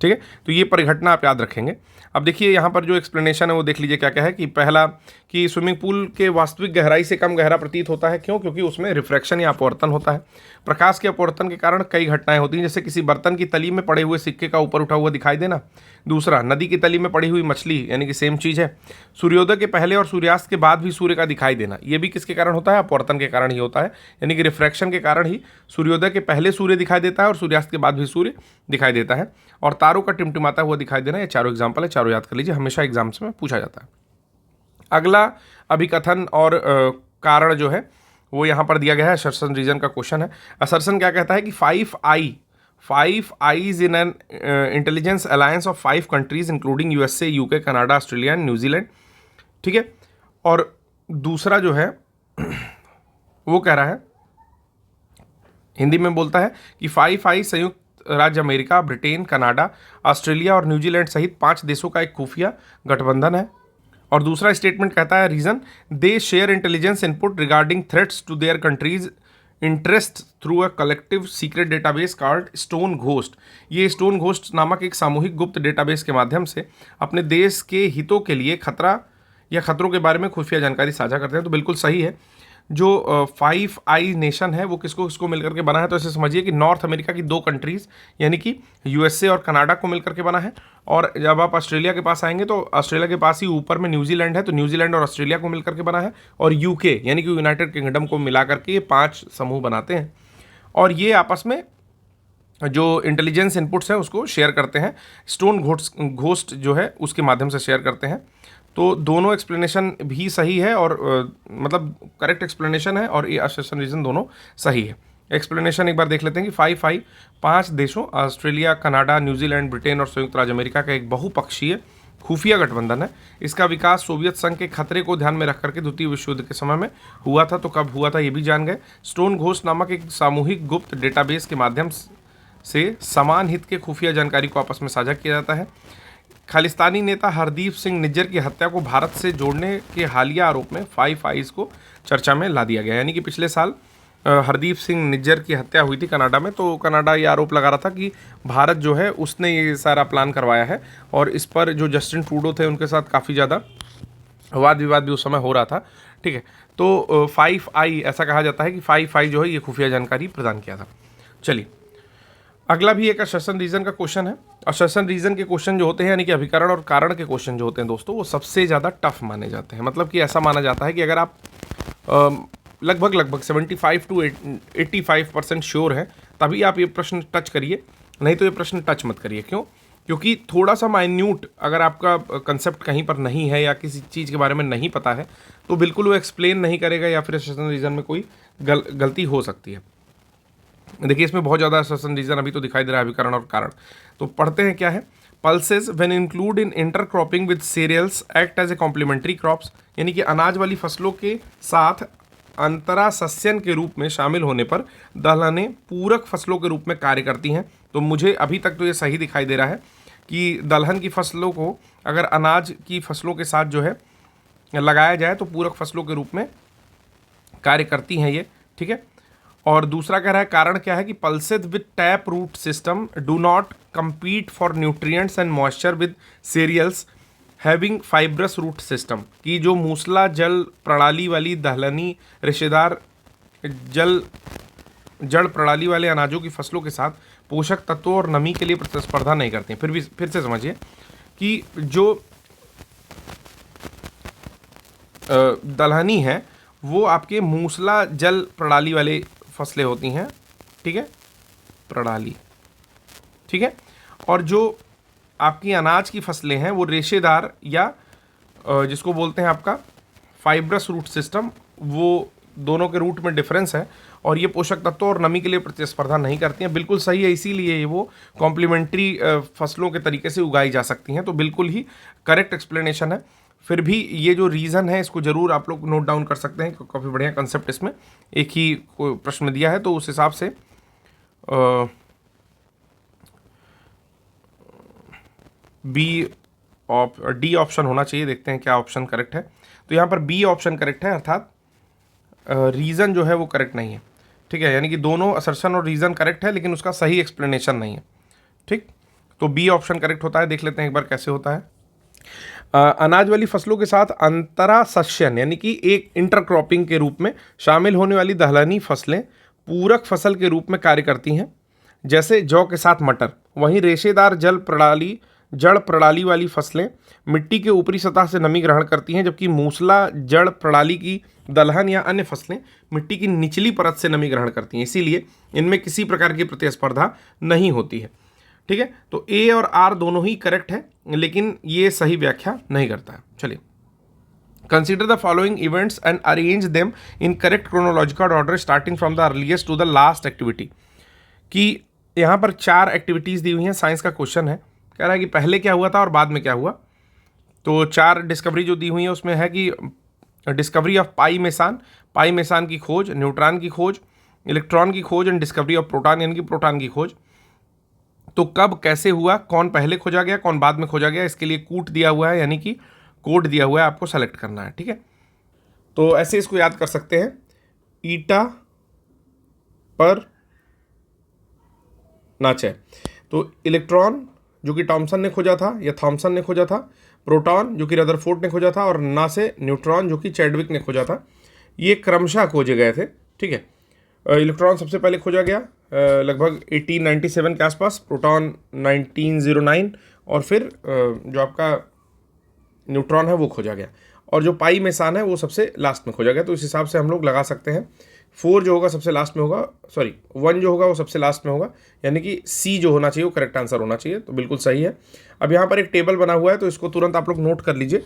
ठीक है। तो ये परिघटना आप याद रखेंगे। अब देखिए यहाँ पर जो एक्सप्लेनेशन है वो देख लीजिए क्या क्या है। कि पहला कि स्विमिंग पूल के वास्तविक गहराई से कम गहरा प्रतीत होता है। क्यों? क्योंकि उसमें रिफ्रैक्शन या अपवर्तन होता है। प्रकाश के अपवर्तन के कारण कई घटनाएं होती हैं, जैसे किसी बर्तन की तली में पड़े हुए सिक्के का ऊपर उठा हुआ दिखाई देना। दूसरा, नदी की तली में पड़ी हुई मछली, यानी कि सेम चीज़ है। सूर्योदय के पहले और सूर्यास्त के बाद भी सूर्य का दिखाई देना, ये भी किसके कारण होता है? अपवर्तन के कारण ही होता है, यानी कि रिफ्रैक्शन के कारण ही सूर्योदय के पहले सूर्य दिखाई देता है और सूर्यास्त के बाद भी सूर्य दिखाई देता है। और तारों का टिमटिमाता हुआ दिखाई देना। ये चारों एग्जाम्पल है, चारों याद कर लीजिए, हमेशा एग्जाम्स में पूछा जाता है। अगला अभिकथन और कारण जो है वो यहाँ पर दिया गया है। असर्शन रीजन का क्वेश्चन है। असर्शन क्या कहता है कि five I's in an intelligence alliance of 5 countries including USA, UK, Canada, Australia and New Zealand, ठीक है। और दूसरा जो है वो कह रहा है, हिंदी में बोलता है कि 5 आई संयुक्त राज्य अमेरिका, ब्रिटेन, कनाडा, ऑस्ट्रेलिया और न्यूजीलैंड सहित 5 देशों का एक खुफिया गठबंधन है। और दूसरा स्टेटमेंट कहता है reason, they share intelligence input regarding threats to their countries interest through a collective secret database called stone ghost. ये स्टोन घोस्ट नामक एक सामूहिक गुप्त डेटाबेस के माध्यम से अपने देश के हितों के लिए खतरा या खतरों के बारे में खुफिया जानकारी साझा करते हैं। तो बिल्कुल सही है। जो 5 आई नेशन है वो किसको किसको मिलकर के बना है? तो ऐसे समझिए कि नॉर्थ अमेरिका की 2 कंट्रीज़ यानी कि यूएसए और कनाडा को मिलकर के बना है। और जब आप ऑस्ट्रेलिया के पास आएंगे तो ऑस्ट्रेलिया के पास ही ऊपर में न्यूजीलैंड है, तो न्यूजीलैंड और ऑस्ट्रेलिया को मिलकर के बना है। और यूके यानी कि यूनाइटेड किंगडम को मिला करके ये 5 समूह बनाते हैं। और ये आपस में जो इंटेलिजेंस इनपुट्स हैं उसको शेयर करते हैं, स्टोन घोस्ट जो है उसके माध्यम से शेयर करते हैं। तो दोनों एक्सप्लेनेशन भी सही है और मतलब करेक्ट एक्सप्लेनेशन है, और ये असर्शन रीजन दोनों सही है। एक्सप्लेनेशन एक बार देख लेते हैं कि 5 देशों ऑस्ट्रेलिया, कनाडा, न्यूजीलैंड, ब्रिटेन और संयुक्त राज्य अमेरिका का एक बहुपक्षीय खुफिया गठबंधन है। इसका विकास सोवियत संघ के खतरे को ध्यान में रख करके द्वितीय विश्व युद्ध के समय में हुआ था। तो कब हुआ था ये भी जान गए। स्टोन घोस्ट नामक एक सामूहिक गुप्त डेटाबेस के माध्यम से समान हित के खुफिया जानकारी को आपस में साझा किया जाता है। खालिस्तानी नेता हरदीप सिंह निज्जर की हत्या को भारत से जोड़ने के हालिया आरोप में 5 आईज को चर्चा में ला दिया गया। यानी कि पिछले साल हरदीप सिंह निज्जर की हत्या हुई थी कनाडा में, तो कनाडा ये आरोप लगा रहा था कि भारत जो है उसने ये सारा प्लान करवाया है। और इस पर जो जस्टिन ट्रूडो थे उनके साथ काफ़ी ज़्यादा वाद विवाद भी उस समय हो रहा था, ठीक है। तो 5 आई ऐसा कहा जाता है कि 5 आई जो है ये खुफिया जानकारी प्रदान किया था। चलिए अगला भी एक असर्शन रीजन का क्वेश्चन है। असर्शन रीजन के क्वेश्चन जो होते हैं यानी कि अभिकरण और कारण के क्वेश्चन जो होते हैं दोस्तों, वो सबसे ज़्यादा टफ माने जाते हैं। मतलब कि ऐसा माना जाता है कि अगर आप लगभग 75 to 85% श्योर हैं तभी आप ये प्रश्न टच करिए, नहीं तो ये प्रश्न टच मत करिए। क्यों? क्योंकि थोड़ा सा माइन्यूट अगर आपका कंसेप्ट कहीं पर नहीं है या किसी चीज़ के बारे में नहीं पता है तो बिल्कुल वो एक्सप्लेन नहीं करेगा या फिर असर्शन रीजन में कोई गलती हो सकती है। देखिए इसमें बहुत ज़्यादा असर्शन रीजन अभी तो दिखाई दे रहा है, अभिकरण और कारण। तो पढ़ते हैं क्या है। Pulses when include in intercropping with cereals act as a complementary crops, यानी कि अनाज वाली फसलों के साथ अंतरा सस्यन के रूप में शामिल होने पर दलहनें पूरक फसलों के रूप में कार्य करती हैं। तो मुझे अभी तक तो ये सही दिखाई दे रहा है कि दलहन की फसलों को अगर अनाज की फसलों के साथ जो है लगाया जाए तो पूरक फसलों के रूप में कार्य करती हैं ये, ठीक है। और दूसरा कह रहा है कारण क्या है कि pulses with tap root system do not compete for nutrients and moisture with cereals having fibrous root system, की जो मूसला जल प्रणाली वाली दलहनी रेशेदार जड़ प्रणाली वाले अनाजों की फसलों के साथ पोषक तत्वों और नमी के लिए प्रतिस्पर्धा नहीं करते हैं। फिर से समझिए कि जो दलहनी है वो आपके मूसला जल प्रणाली वाले फसलें होती हैं, ठीक है, प्रणाली, ठीक है। और जो आपकी अनाज की फसलें हैं वो रेशेदार या जिसको बोलते हैं आपका फाइब्रस रूट सिस्टम, वो दोनों के रूट में डिफरेंस है और ये पोषक तत्वों और नमी के लिए प्रतिस्पर्धा नहीं करती हैं। बिल्कुल सही है, इसीलिए वो कॉम्प्लीमेंट्री फसलों के तरीके से उगाई जा सकती हैं। तो बिल्कुल ही करेक्ट एक्सप्लेनेशन है। फिर भी ये जो रीज़न है इसको ज़रूर आप लोग नोट डाउन कर सकते हैं, काफ़ी बढ़िया कंसेप्ट इसमें एक ही प्रश्न दिया है, तो उस हिसाब से डी ऑप्शन होना चाहिए। देखते हैं क्या ऑप्शन करेक्ट है। तो यहाँ पर बी ऑप्शन करेक्ट है, अर्थात रीज़न जो है वो करेक्ट नहीं है। ठीक है, यानी कि दोनों असर्शन और रीज़न करेक्ट है लेकिन उसका सही एक्सप्लेनेशन नहीं है। ठीक, तो बी ऑप्शन करेक्ट होता है। देख लेते हैं एक बार कैसे होता है। अनाज वाली फसलों के साथ अंतरा सस्यन यानी कि एक इंटरक्रॉपिंग के रूप में शामिल होने वाली दलहनी फसलें पूरक फसल के रूप में कार्य करती हैं, जैसे जौ के साथ मटर। वहीं रेशेदार जड़ प्रणाली वाली फसलें मिट्टी के ऊपरी सतह से नमी ग्रहण करती हैं, जबकि मूसला जड़ प्रणाली की दलहन या अन्य फसलें मिट्टी की निचली परत से नमी ग्रहण करती हैं, इसीलिए इनमें किसी प्रकार की प्रतिस्पर्धा नहीं होती है। ठीक है, तो ए और आर दोनों ही करेक्ट है लेकिन ये सही व्याख्या नहीं करता है। चलिए, consider the following events and arrange them in correct chronological order starting from the earliest to the last activity. कि यहाँ पर 4 एक्टिविटीज़ दी हुई हैं, साइंस का क्वेश्चन है, कह रहा है कि पहले क्या हुआ था और बाद में क्या हुआ। तो 4 डिस्कवरी जो दी हुई है उसमें है कि डिस्कवरी ऑफ पाई मेसान की खोज, न्यूट्रॉन की खोज, इलेक्ट्रॉन की खोज एंड डिस्कवरी ऑफ प्रोटॉन यानी कि प्रोटॉन की खोज। तो कब कैसे हुआ, कौन पहले खोजा गया कौन बाद में खोजा गया, इसके लिए कूट दिया हुआ है यानी कि कोड दिया हुआ है, आपको सेलेक्ट करना है। ठीक है, तो ऐसे इसको याद कर सकते हैं। ईटा पर नाचे, तो इलेक्ट्रॉन जो कि टॉमसन ने खोजा था या थॉमसन ने खोजा था, प्रोटॉन जो कि रदरफोर्ड ने खोजा था, और ना से न्यूट्रॉन जो कि चैडविक ने खोजा था। ये क्रमशः खोजे गए थे। ठीक है, इलेक्ट्रॉन सबसे पहले खोजा गया लगभग 1897 के आसपास, प्रोटॉन 1909, और फिर जो आपका न्यूट्रॉन है वो खोजा गया, और जो पाई मेसान है वो सबसे लास्ट में खोजा गया। तो इस हिसाब से हम लोग लगा सकते हैं 4 जो होगा सबसे लास्ट में होगा, 1 जो होगा वो सबसे लास्ट में होगा, यानी कि सी जो होना चाहिए वो करेक्ट आंसर होना चाहिए। तो बिल्कुल सही है। अब यहाँ पर एक टेबल बना हुआ है, तो इसको तुरंत आप लोग नोट कर लीजिए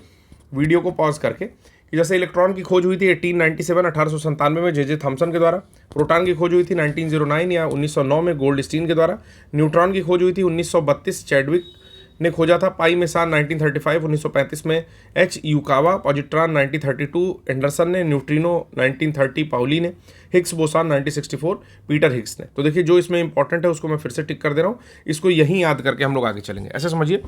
वीडियो को पॉज करके, कि जैसे इलेक्ट्रॉन की खोज हुई थी 1897 में जे थॉमसन के द्वारा, प्रोटॉन की खोज हुई थी 1909 या 1909 में गोल्डस्टीन के द्वारा, न्यूट्रॉन की खोज हुई थी 1932 चैडविक ने खोजा था, पाई मेसान 1935 1935 में एच यूकावा, पॉजिट्रॉन 1932 एंडरसन ने, न्यूट्रिनो 1930 पाउली ने, हिग्स बोसान 1964 पीटर हिग्स ने। तो देखिए जो इसमें इंपॉर्टेंट है उसको मैं फिर से टिक कर दे रहा हूँ, इसको यहीं याद करके हम लोग आगे चलेंगे। ऐसे समझिए,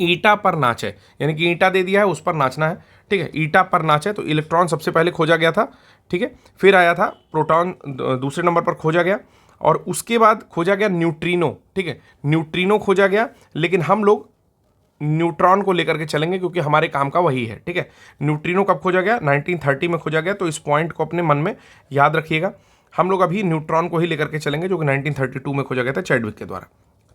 ईटा पर नाचे यानी कि ईटा दे दिया है उस पर नाचना है। ठीक है, ईटा पर नाचे, तो इलेक्ट्रॉन सबसे पहले खोजा गया था। ठीक है, फिर आया था प्रोटॉन दूसरे नंबर पर खोजा गया, और उसके बाद खोजा गया न्यूट्रिनो। ठीक है, न्यूट्रिनो खोजा गया, लेकिन हम लोग न्यूट्रॉन को लेकर के चलेंगे क्योंकि हमारे काम का वही है। ठीक है, न्यूट्रिनो कब खोजा गया, 1930 में खोजा गया, तो इस पॉइंट को अपने मन में याद रखिएगा। हम लोग अभी न्यूट्रॉन को ही लेकर के चलेंगे जो कि 1932 में खोजा गया था चैडविक के द्वारा।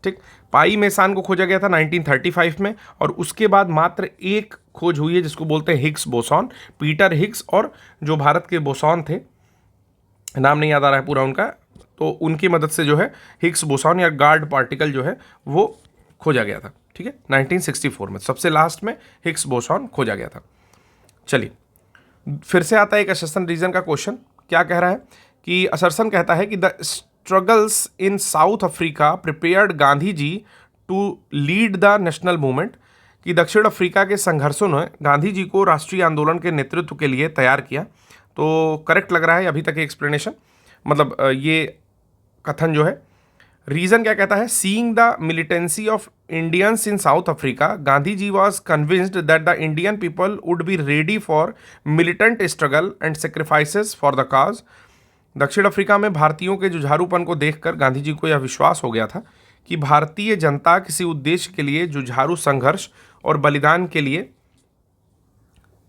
ठीक, पाई मेसान को खोजा गया था 1935 में, और उसके बाद मात्र एक खोज हुई है जिसको बोलते हैं हिग्स बोसॉन, पीटर हिग्स, और जो भारत के बोसॉन थे, नाम नहीं याद आ रहा है पूरा उनका, तो उनकी मदद से जो है हिग्स बोसॉन या गार्ड पार्टिकल जो है वो खोजा गया था। ठीक है, 1964 में सबसे लास्ट में हिग्स बोसॉन खोजा गया था। चलिए, फिर से आता है एक असर्शन रीजन का क्वेश्चन। क्या कह रहा है कि असर्शन कहता है कि the struggles in South Africa prepared Gandhi ji to lead the national movement, कि दक्षिण अफ्रीका के संघर्षों ने गांधी जी को राष्ट्रीय आंदोलन के नेतृत्व के लिए तैयार किया। तो करेक्ट लग रहा है अभी तक एक्सप्लेनेशन, मतलब ये कथन जो है। रीजन क्या कहता है, seeing the militancy of Indians in South Africa, Gandhi ji was convinced that the Indian people would be ready for militant struggle and sacrifices for the cause. दक्षिण अफ्रीका में भारतीयों के जुझारूपन को देखकर गांधी जी को यह विश्वास हो गया था कि भारतीय जनता किसी उद्देश्य के लिए जुझारू संघर्ष और बलिदान के लिए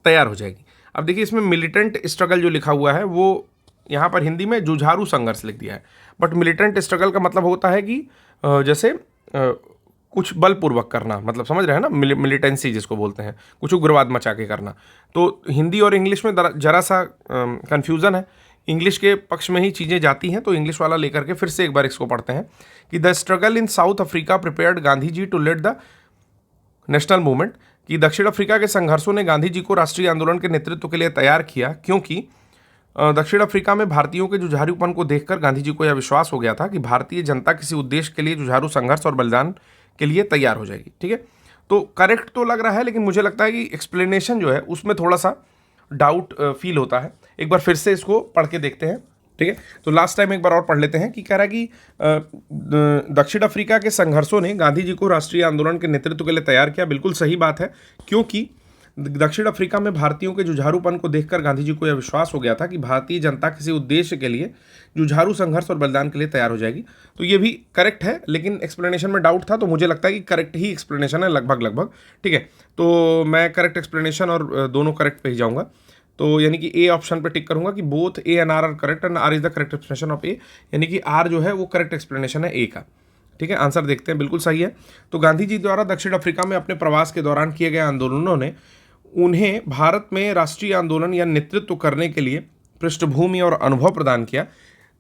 तैयार हो जाएगी। अब देखिए इसमें मिलिटेंट स्ट्रगल जो लिखा हुआ है वो यहाँ पर हिंदी में जुझारू संघर्ष लिख दिया है, बट मिलिटेंट स्ट्रगल का मतलब होता है कि जैसे कुछ बलपूर्वक करना, मतलब समझ रहे हैं ना, मिलिटेंसी जिसको बोलते हैं, कुछ उग्रवाद मचा के करना। तो हिंदी और इंग्लिश में जरा सा कन्फ्यूज़न है, इंग्लिश के पक्ष में ही चीज़ें जाती हैं, तो इंग्लिश वाला लेकर के फिर से एक बार इसको पढ़ते हैं कि the struggle in South Africa prepared Gandhi ji to lead the national movement, कि दक्षिण अफ्रीका के संघर्षों ने गांधी जी को राष्ट्रीय आंदोलन के नेतृत्व के लिए तैयार किया, क्योंकि दक्षिण अफ्रीका में भारतीयों के जुझारूपन को देखकर गांधी जी को यह विश्वास हो गया था कि भारतीय जनता किसी उद्देश्य के लिए जुझारू संघर्ष और बलिदान के लिए तैयार हो जाएगी। ठीक है, तो करेक्ट तो लग रहा है, लेकिन मुझे लगता है कि एक्सप्लेनेशन जो है उसमें थोड़ा सा डाउट फील होता है। एक बार फिर से इसको पढ़ के देखते हैं, ठीक है। तो लास्ट टाइम एक बार और पढ़ लेते हैं कि कह रहा है कि दक्षिण अफ्रीका के संघर्षों ने गांधी जी को राष्ट्रीय आंदोलन के नेतृत्व के लिए तैयार किया। बिल्कुल सही बात है, क्योंकि दक्षिण अफ्रीका में भारतीयों के जुझारूपन को देखकर गांधी जी को यह विश्वास हो गया था कि भारतीय जनता किसी उद्देश्य के लिए जुझारू संघर्ष और बलिदान के लिए तैयार हो जाएगी। तो ये भी करेक्ट है, लेकिन एक्सप्लेनेशन में डाउट था, तो मुझे लगता है कि करेक्ट ही एक्सप्लेनेशन है लगभग, ठीक है। तो मैं करेक्ट एक्सप्लेनेशन और दोनों करेक्ट पे ही जाऊँगा। तो यानी कि ए ऑप्शन पे टिक करूंगा कि both A and R correct and R is the correct explanation of A, यानी कि आर जो है वो करेक्ट एक्सप्लेनेशन है ए का, ठीक है। आंसर देखते हैं, बिल्कुल सही है। तो गांधी जी द्वारा दक्षिण अफ्रीका में अपने प्रवास के दौरान किए गए आंदोलनों ने उन्हें भारत में राष्ट्रीय आंदोलन या नेतृत्व करने के लिए पृष्ठभूमि और अनुभव प्रदान किया।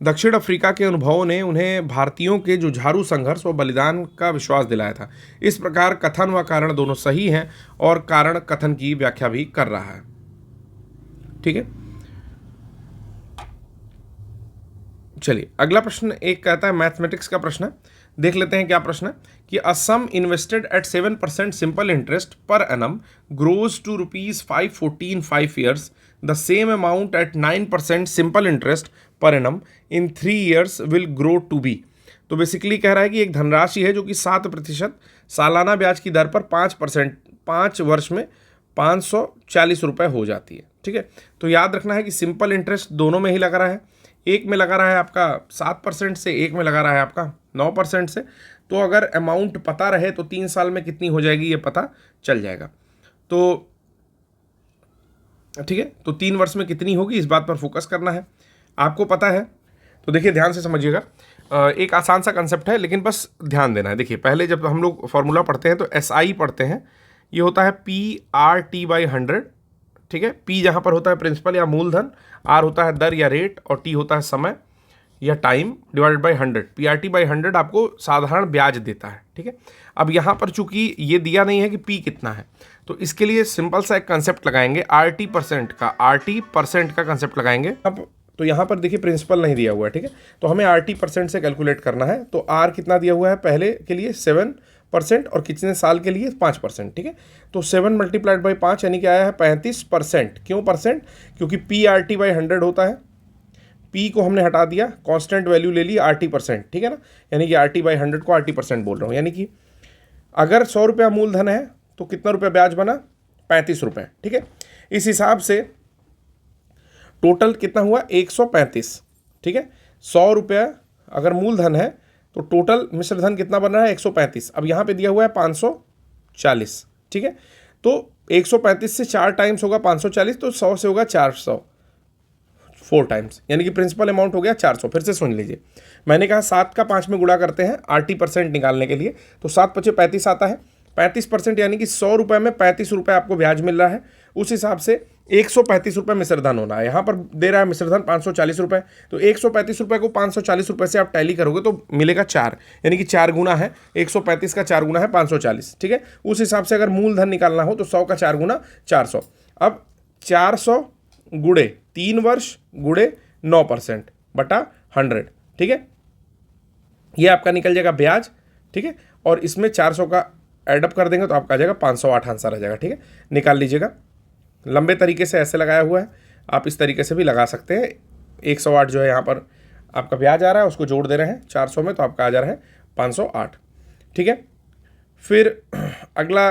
दक्षिण अफ्रीका के अनुभवों ने उन्हें भारतीयों के जुझारू संघर्ष व बलिदान का विश्वास दिलाया था। इस प्रकार कथन व कारण दोनों सही हैं और कारण कथन की व्याख्या भी कर रहा है, ठीक है। चलिए अगला प्रश्न एक कहता है मैथमेटिक्स का प्रश्न है, देख लेते हैं क्या प्रश्न है कि a sum invested at 7% simple interest per annum grows to ₹514 5 years, the same amount at 9% simple interest per annum in 3 years will grow to be. तो बेसिकली कह रहा है कि एक धनराशि है जो कि 7% सालाना ब्याज की दर पर 5% 5 वर्ष में 540 रुपये हो जाती है, ठीक है। तो याद रखना है कि सिंपल इंटरेस्ट दोनों में ही लगा रहा है, एक में लगा रहा है आपका 7% से, एक में लगा रहा है आपका 9% से। तो अगर अमाउंट पता रहे तो 3 साल में कितनी हो जाएगी ये पता चल जाएगा। तो ठीक है, तो 3 वर्ष में कितनी होगी इस बात पर फोकस करना है, आपको पता है। तो देखिए ध्यान से समझिएगा, एक आसान सा कंसेप्ट है लेकिन बस ध्यान देना है। देखिए पहले जब हम लोग फॉर्मूला पढ़ते हैं तो SI पढ़ते हैं, ये होता है PRT/100, ठीक है। P जहाँ पर होता है प्रिंसिपल या मूलधन, R होता है दर या रेट, और T होता है समय या टाइम डिवाइडेड बाई 100। PRT/100 आपको साधारण ब्याज देता है, ठीक है। अब यहाँ पर चूंकि ये दिया नहीं है कि P कितना है, तो इसके लिए सिंपल सा एक कंसेप्ट लगाएंगे RT% का कंसेप्ट लगाएंगे। अब तो यहाँ पर देखिए प्रिंसिपल नहीं दिया हुआ है, ठीक है, तो हमें RT% से कैलकुलेट करना है। तो R कितना दिया हुआ है पहले के लिए 7% और कितने साल के लिए 5%, ठीक है। तो 7 × 5 यानी कि आया है 35%। क्यों परसेंट? क्योंकि PRT/100 होता है, P को हमने हटा दिया, कांस्टेंट वैल्यू ले ली RT%, ठीक है ना। यानी कि RT/100 को RT% बोल रहा हूँ। यानी कि अगर 100 रुपया मूलधन है तो कितना रुपया ब्याज बना? 35 रुपये, ठीक है। इस हिसाब से टोटल कितना हुआ? 135, ठीक है। 100 रुपया अगर मूलधन है तो टोटल मिश्र धन कितना बन रहा है? 135। अब यहाँ पे दिया हुआ है 540, ठीक है। तो 135 से 4 टाइम्स होगा 540, तो 100 से होगा 400, 4 टाइम्स, यानी कि प्रिंसिपल अमाउंट हो गया 400। फिर से सुन लीजिए, मैंने कहा 7 का 5 में गुणा करते हैं RT% निकालने के लिए, तो 7 × 5 = 35 आता है। 35% यानी कि 100 रुपये में 35 रुपये आपको ब्याज मिल रहा है। उस हिसाब से 135 रुपये मिश्रधन होना है। यहाँ पर दे रहा है मिश्रधन 540 रुपये, तो 135 रुपये को 540 रुपये से आप टैली करोगे तो मिलेगा 4, यानी कि 4 गुना है 135 का 4 गुना है 540, ठीक है। उस हिसाब से अगर मूलधन निकालना हो तो 100 का 4 गुना 400। अब 400 गुणे 3 वर्ष गुणे 9% बटा 100, ठीक है। ये आपका निकल जाएगा ब्याज, ठीक है। और इसमें 400 का एडअप कर देंगे तो आपका आ जाएगा 508 आंसर आ जाएगा, ठीक है। निकाल लीजिएगा। लंबे तरीके से ऐसे लगाया हुआ है, आप इस तरीके से भी लगा सकते हैं। 108 जो है यहाँ पर आपका ब्याज आ रहा है, उसको जोड़ दे रहे हैं 400 में, तो आपका आ जा रहा है 508, ठीक है। फिर अगला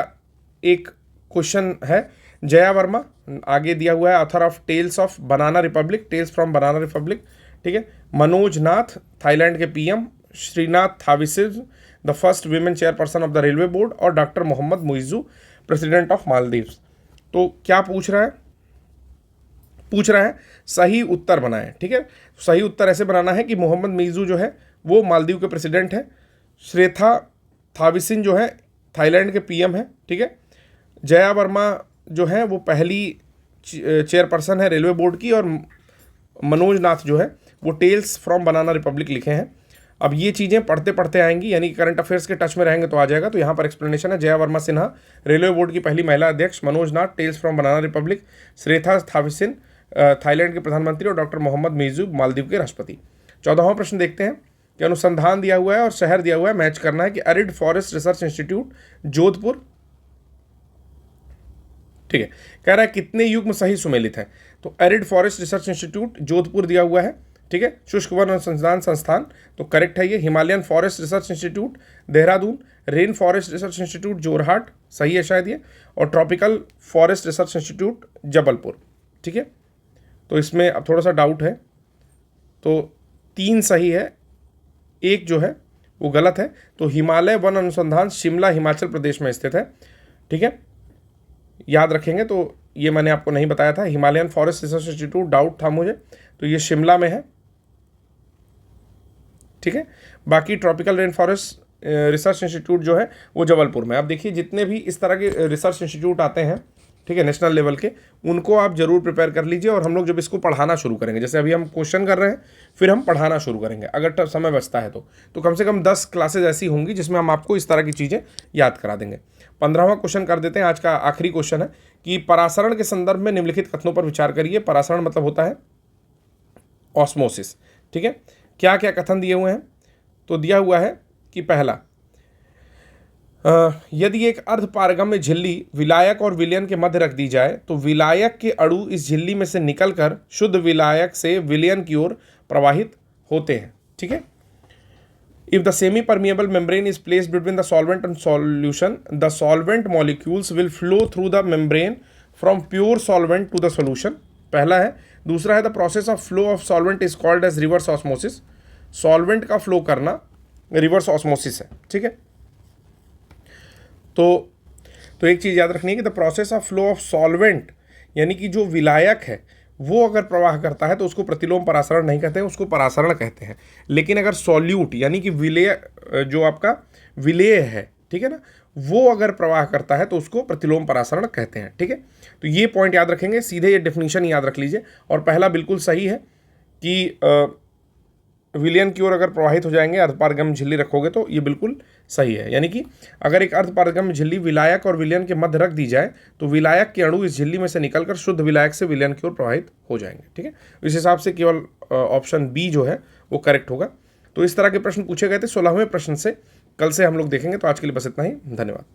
एक क्वेश्चन है, जया वर्मा आगे दिया हुआ है, author of tales of banana republic, tales from banana republic, ठीक है। मनोज नाथ थाईलैंड के PM, Srettha Thavisin the first women chairperson of the railway board, और doctor Mohamed Muizzu president of Maldives. तो क्या पूछ रहा है? पूछ रहा है सही उत्तर बनाएं, ठीक है। सही उत्तर ऐसे बनाना है कि मोहम्मद मुइज़ू जो है वो मालदीव के प्रेसिडेंट है, श्रेथा थाविसिन जो है थाईलैंड के PM है, ठीक है। जया वर्मा जो है वो पहली चेयरपर्सन है रेलवे बोर्ड की, और मनोज नाथ जो है वो टेल्स फ्रॉम बनाना रिपब्लिक लिखे हैं। अब ये चीज़ें पढ़ते पढ़ते आएंगी, यानी करंट अफेयर्स के टच में रहेंगे तो आ जाएगा। तो यहाँ पर एक्सप्लेनेशन है, जया वर्मा सिन्हा रेलवे बोर्ड की पहली महिला अध्यक्ष, Manoj Nath tales from banana republic, Srettha Thavisin Thailand के प्रधानमंत्री, और डॉक्टर मोहम्मद मुइज़ू मालदीव के राष्ट्रपति। 14वां प्रश्न देखते हैं कि अनुसंधान दिया हुआ है और शहर दिया हुआ है, मैच करना है कि arid forest research institute Jodhpur ठीक है। कह रहा है कितने युग्म सही सुमेलित हैं, तो arid forest research institute Jodhpur दिया हुआ है, ठीक है। शुष्क वन अनुसंधान संस्थान, तो करेक्ट है ये। Himalayan forest research institute Dehradun, rain forest research institute Jorhat, सही है शायद ये, और tropical forest research institute Jabalpur, ठीक है। तो इसमें अब थोड़ा सा डाउट है, तो 3 सही है, एक जो है वो गलत है। तो हिमालय वन अनुसंधान शिमला हिमाचल प्रदेश में स्थित है, ठीक है, याद रखेंगे। तो ये मैंने आपको नहीं बताया था, Himalayan forest research institute doubt था मुझे, तो ये शिमला में है, ठीक है। बाकी tropical rain forest research institute जो है वो जबलपुर में। अब देखिए जितने भी इस तरह के रिसर्च इंस्टीट्यूट आते हैं, ठीक है, नेशनल लेवल के, उनको आप जरूर प्रिपेयर कर लीजिए। और हम लोग जब इसको पढ़ाना शुरू करेंगे, जैसे अभी हम क्वेश्चन कर रहे हैं, फिर हम पढ़ाना शुरू करेंगे अगर समय बचता है तो कम से कम 10 क्लासेज ऐसी होंगी जिसमें हम आपको इस तरह की चीज़ें याद करा देंगे। 15वां क्वेश्चन कर देते हैं, आज का आखिरी क्वेश्चन है कि परासरण के संदर्भ में निम्नलिखित कथनों पर विचार करिए। परासरण मतलब होता है ऑस्मोसिस, ठीक है। क्या क्या कथन दिए हुए हैं, तो दिया हुआ है कि पहला, यदि एक अर्धपारगम्य झिल्ली विलायक और विलयन के मध्य रख दी जाए तो विलायक के अणु इस झिल्ली में से निकलकर शुद्ध विलायक से विलयन की ओर प्रवाहित होते हैं, ठीक है। If the semi permeable membrane is placed between the solvent and solution, the solvent molecules will flow through the membrane from pure solvent to the solution, पहला है। दूसरा है the process of flow of solvent is called as reverse osmosis, solvent का flow करना reverse osmosis है, ठीक है। तो एक चीज़ याद रखनी है कि the process of flow of solvent, यानी कि जो विलायक है वो अगर प्रवाह करता है तो उसको प्रतिलोम परासरण नहीं कहते हैं, उसको परासरण कहते हैं। लेकिन अगर सॉल्यूट यानी कि विलेय, जो आपका विलेय है, ठीक है ना, वो अगर प्रवाह करता है तो उसको प्रतिलोम परासरण कहते हैं, ठीक है। तो ये पॉइंट याद रखेंगे, सीधे ये डेफिनेशन याद रख लीजिए। और पहला बिल्कुल सही है कि विलयन की ओर अगर प्रवाहित हो जाएंगे, अर्धपारगम्य झिल्ली रखोगे तो ये बिल्कुल सही है। यानी कि अगर एक अर्धपारगम्य झिल्ली विलायक और विलयन के मध्य रख दी जाए तो विलायक के अणु इस झिल्ली में से निकलकर शुद्ध विलायक से विलयन की ओर प्रवाहित हो जाएंगे, ठीक है। इस हिसाब से केवल ऑप्शन बी जो है वो करेक्ट होगा। तो इस तरह के प्रश्न पूछे गए थे 16वें प्रश्न से। कल से हम लोग देखेंगे। तो आज के लिए बस इतना ही, धन्यवाद।